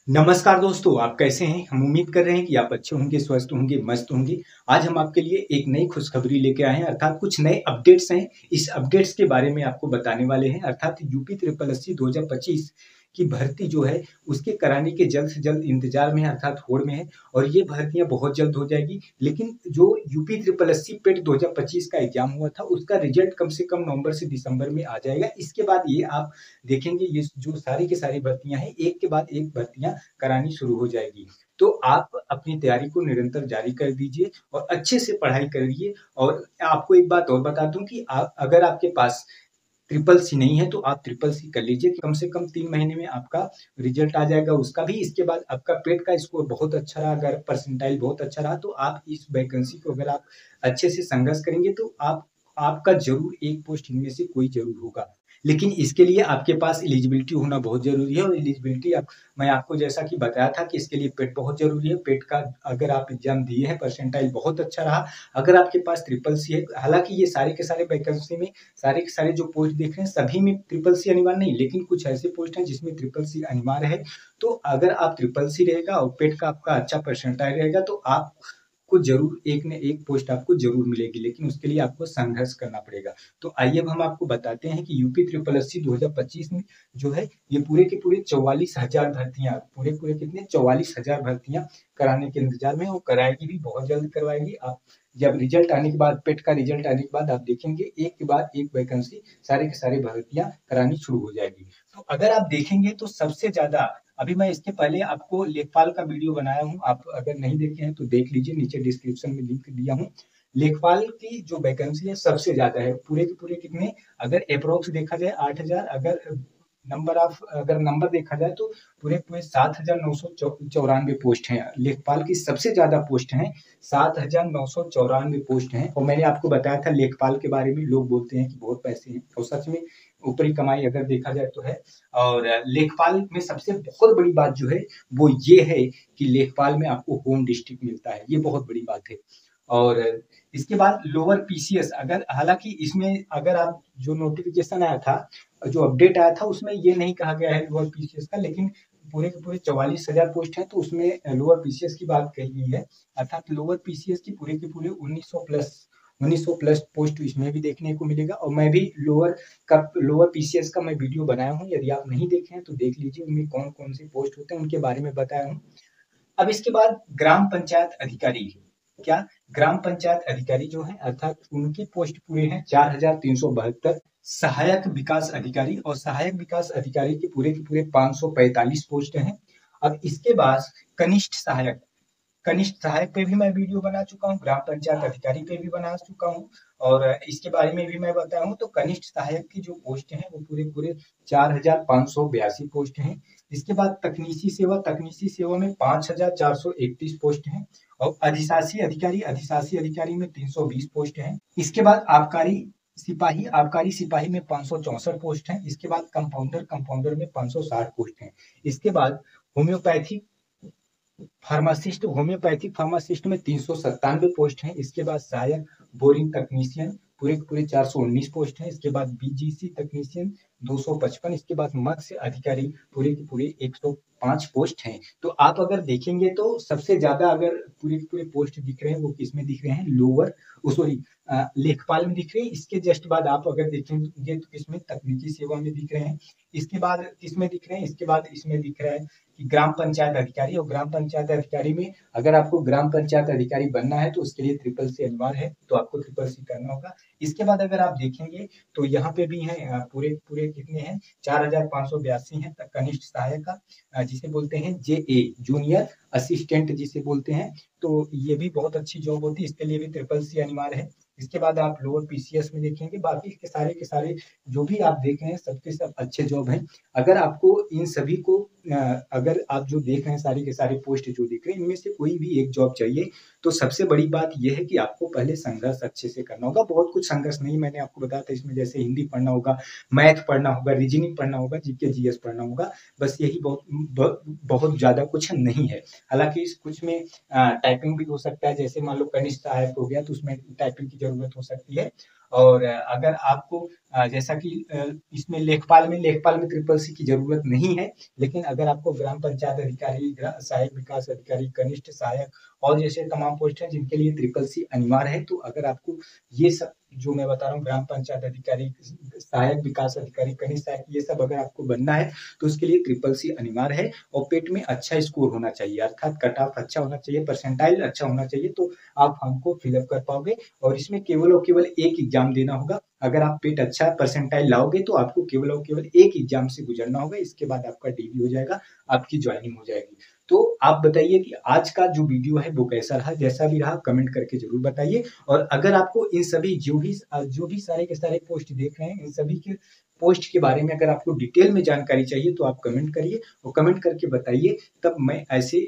नमस्कार दोस्तों, आप कैसे हैं? हम उम्मीद कर रहे हैं कि आप अच्छे होंगे, स्वस्थ होंगे, मस्त होंगे। आज हम आपके लिए एक नई खुशखबरी लेके आए हैं अर्थात कुछ नए अपडेट्स हैं। इस अपडेट्स के बारे में आपको बताने वाले हैं अर्थात यूपी ट्रिपल एससी 2025 की भर्ती जो है उसके कराने के जल्द से जल्द इंतजार में है अर्थात होड़ में है और ये भर्तियाँ बहुत जल्द हो जाएगी। लेकिन जो यूपी ट्रिपल एससी पेट 2025 का एग्जाम हुआ था उसका रिजल्ट कम से कम नवंबर से दिसंबर में आ जाएगा। इसके बाद ये आप देखेंगे ये जो सारी की सारी भर्तियाँ हैं एक के बाद एक भर्तियाँ करानी शुरू हो जाएगी। तो आप अपनी तैयारी को निरंतर जारी कर दीजिए और अच्छे से पढ़ाई करिए। और आपको एक बात और बता दूं कि आप अगर आपके पास ट्रिपल सी नहीं है तो आप ट्रिपल सी कर लीजिए। कम से कम 3 महीने में आपका रिजल्ट आ जाएगा उसका भी। इसके बाद आपका पेट का स्कोर बहुत अच्छा रहा, अगर परसेंटाइल बहुत अच्छा रहा तो आप इस वैकेंसी को अगर आप अच्छे से संघर्ष करेंगे तो आपका जरूर एक पोस्ट इनमें से कोई जरूर होगा। लेकिन इसके लिए आपके पास एलिजिबिलिटी होना बहुत जरूरी है और एलिजिबिलिटी मैं आपको जैसा कि बताया था कि इसके लिए पेट बहुत जरूरी है। पेट का अगर आप एग्जाम दिए हैं, परसेंटाइल बहुत अच्छा रहा, अगर आपके पास ट्रिपल सी है, हालांकि ये सारे के सारे वैकेंसी में सारे के सारे जो पोस्ट देख रहे हैं सभी में ट्रिपल सी अनिवार्य नहीं, लेकिन कुछ ऐसे पोस्ट हैं जिसमें ट्रिपल सी अनिवार्य है। तो अगर आप ट्रिपल सी रहेगा और पेट का आपका अच्छा परसेंटाइल रहेगा तो आपको जरूर एक न एक पोस्ट आपको जरूर मिलेगी, लेकिन उसके लिए आपको संघर्ष करना पड़ेगा। तो आइए अब हम आपको बताते हैं कि यूपी ट्रिपल एससी 2025 में जो है ये पूरे के पूरे 44,000 भर्तियां, पूरे पूरे कितने 44,000 भर्तियां कराने के इंतजार में, वो कराएगी भी, बहुत जल्द करवाएगी। आप जब रिजल्ट आने के बाद, पेट का रिजल्ट आने के बाद आप देखेंगे एक के बाद एक वैकेंसी सारे के सारे भर्तियां करानी शुरू हो जाएगी। तो अगर आप देखेंगे तो सबसे ज्यादा, अभी मैं इसके पहले आपको लेखपाल का वीडियो बनाया हूँ, आप अगर नहीं देखे हैं तो देख लीजिए, नीचे डिस्क्रिप्शन में लिंक दिया हूँ। लेखपाल की जो वैकेंसी है सबसे ज्यादा है, पूरे के पूरे कितने, अगर अप्रोक्स देखा जाए 8,000, अगर नंबर देखा जाए तो पूरे पूरे 7,994 पोस्ट हैं। लेखपाल की सबसे ज्यादा पोस्ट हैं, 7,994 पोस्ट हैं। और मैंने आपको बताया था लेखपाल के बारे में, लोग बोलते हैं कि बहुत पैसे हैं और सच में ऊपरी कमाई अगर देखा जाए तो है। और लेखपाल में सबसे बहुत बड़ी बात जो है वो ये है कि लेखपाल में आपको होम डिस्ट्रिक्ट मिलता है, ये बहुत बड़ी बात है। और इसके बाद लोअर पीसीएस, अगर हालांकि इसमें अगर आप जो नोटिफिकेशन आया था, जो अपडेट आया था उसमें ये नहीं कहा गया है लोअर पीसीएस का, लेकिन पूरे के पूरे 44,000 पोस्ट है तो उसमें लोअर पीसीएस की बात कही गई है। अर्थात लोअर पीसीएस की पूरे के पूरे 1900 प्लस पोस्ट इसमें भी देखने को मिलेगा। और मैं भी लोअर पीसीएस का मैं वीडियो बनाया हूँ, यदि आप नहीं देखे हैं तो देख लीजिए, उनमें कौन कौन से पोस्ट होते हैं उनके बारे में बताया हूँ। अब इसके बाद ग्राम पंचायत अधिकारी, क्या ग्राम पंचायत अधिकारी जो है अर्थात उनकी पोस्ट पूरे हैं 4,372। सहायक विकास अधिकारी, और सहायक विकास अधिकारी के पूरे 545 पोस्ट हैं। अब इसके बाद कनिष्ठ सहायक, कनिष्ठ सहायक पे भी मैं वीडियो बना चुका हूँ, ग्राम पंचायत अधिकारी पे भी बना चुका हूँ और इसके बारे में भी मैं बताया हूँ। तो कनिष्ठ सहायक की जो पोस्ट हैं वो पूरे पूरे 4,582 पोस्ट हैं। इसके बाद तकनीकी सेवा में 5,431 पोस्ट हैं। और अधिशासी अधिकारी में 320 पोस्ट हैं। इसके बाद आबकारी सिपाही में 564 पोस्ट हैं। इसके बाद कंपाउंडर में 560 पोस्ट हैं। इसके बाद होम्योपैथिक होम्योपैथिक फार्मासिस्ट में 397 पोस्ट हैं। इसके बाद सहायक बोरिंग तकनीशियन पूरे पूरे 419 पोस्ट हैं। इसके बाद बीजीसी तकनीशियन 255। इसके बाद मत्स्य अधिकारी पूरे के पूरे 105 पोस्ट हैं। तो आप अगर देखेंगे तो सबसे ज्यादा अगर पूरे पूरे पोस्ट दिख रहे हैं वो किसमें दिख रहे हैं, सॉरी लेखपाल में दिख रहे हैं। इसके जस्ट बाद आप अगर देखेंगे तो किसमें, तकनीकी सेवा में दिख रहे हैं। इसके बाद किसमें दिख रहे हैं, इसके बाद इसमें दिख रहा है कि ग्राम पंचायत अधिकारी। और ग्राम पंचायत अधिकारी में अगर आपको ग्राम पंचायत अधिकारी बनना है तो उसके लिए ट्रिपल सी अनिवार्य है, तो आपको ट्रिपल सी करना होगा। इसके बाद अगर आप देखेंगे तो यहाँ पे भी है पूरे पूरे कितने हैं, 4,582 हैं। कनिष्ठ सहायक का जिसे बोलते हैं JA, जूनियर असिस्टेंट जिसे बोलते हैं, तो ये भी बहुत अच्छी जॉब होती है, इसके लिए भी ट्रिपल सी अनिवार्य है। इसके बाद आप लोअर पीसीएस में देखेंगे, बाकी के सारे जो भी आप देख रहे हैं सबके सब अच्छे जॉब हैं। अगर आपको इन सभी को अगर आप जो देख रहे हैं सारी के सारे पोस्ट जो देख रहे हैं इनमें से कोई भी एक जॉब चाहिए तो सबसे बड़ी बात यह है कि आपको पहले संघर्ष अच्छे से करना होगा। बहुत कुछ संघर्ष नहीं, मैंने आपको बताया था इसमें, जैसे हिंदी पढ़ना होगा, मैथ पढ़ना होगा, रीजनिंग पढ़ना होगा, जीके जीएस पढ़ना होगा, बस यही बहुत ज्यादा कुछ नहीं है। हालांकि इस कुछ में टाइपिंग भी हो सकता है, जैसे मान लो कनिष्ठ सहायक हो गया तो उसमें टाइपिंग की जरूरत हो सकती है। और अगर आपको जैसा कि इसमें लेखपाल में ट्रिपल सी की जरूरत नहीं है, लेकिन अगर आपको ग्राम पंचायत अधिकारी, सहायक विकास अधिकारी, कनिष्ठ सहायक और जैसे तमाम पोस्ट हैं जिनके लिए ट्रिपल सी अनिवार्य है, तो अगर आपको ये सब जो मैं बता रहा हूँ, ग्राम पंचायत अधिकारी, सहायक विकास अधिकारी, कनिष्ठ सहायक, ये सब अगर आपको बनना है तो उसके लिए ट्रिपल सी अनिवार्य है। और पेट में अच्छा स्कोर होना चाहिए, अर्थात कट ऑफ अच्छा होना चाहिए, परसेंटाइल अच्छा होना चाहिए, तो आप हमको फिलअप कर पाओगे। और इसमें केवल और केवल एक एग्जाम देना होगा। अगर आप पेट अच्छा परसेंटाइल लाओगे तो आपको केवल और केवल एक एग्जाम से गुजरना होगा, इसके बाद आपका डीबी हो जाएगा, आपकी ज्वाइनिंग हो जाएगी। तो आप बताइए कि आज का जो वीडियो है वो कैसा रहा, जैसा भी रहा कमेंट करके जरूर बताइए। और अगर आपको इन सभी जो भी सारे के सारे पोस्ट देख रहे हैं, इन सभी के पोस्ट के बारे में अगर आपको डिटेल में जानकारी चाहिए तो आप कमेंट करिए और कमेंट करके बताइए, तब मैं ऐसे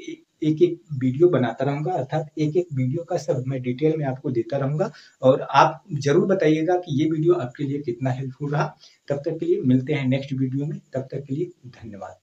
एक एक वीडियो बनाता रहूंगा, अर्थात एक एक वीडियो का सब मैं डिटेल में आपको देता रहूंगा। और आप जरूर बताइएगा कि ये वीडियो आपके लिए कितना हेल्पफुल रहा। तब तक के लिए मिलते हैं नेक्स्ट वीडियो में, तब तक के लिए धन्यवाद।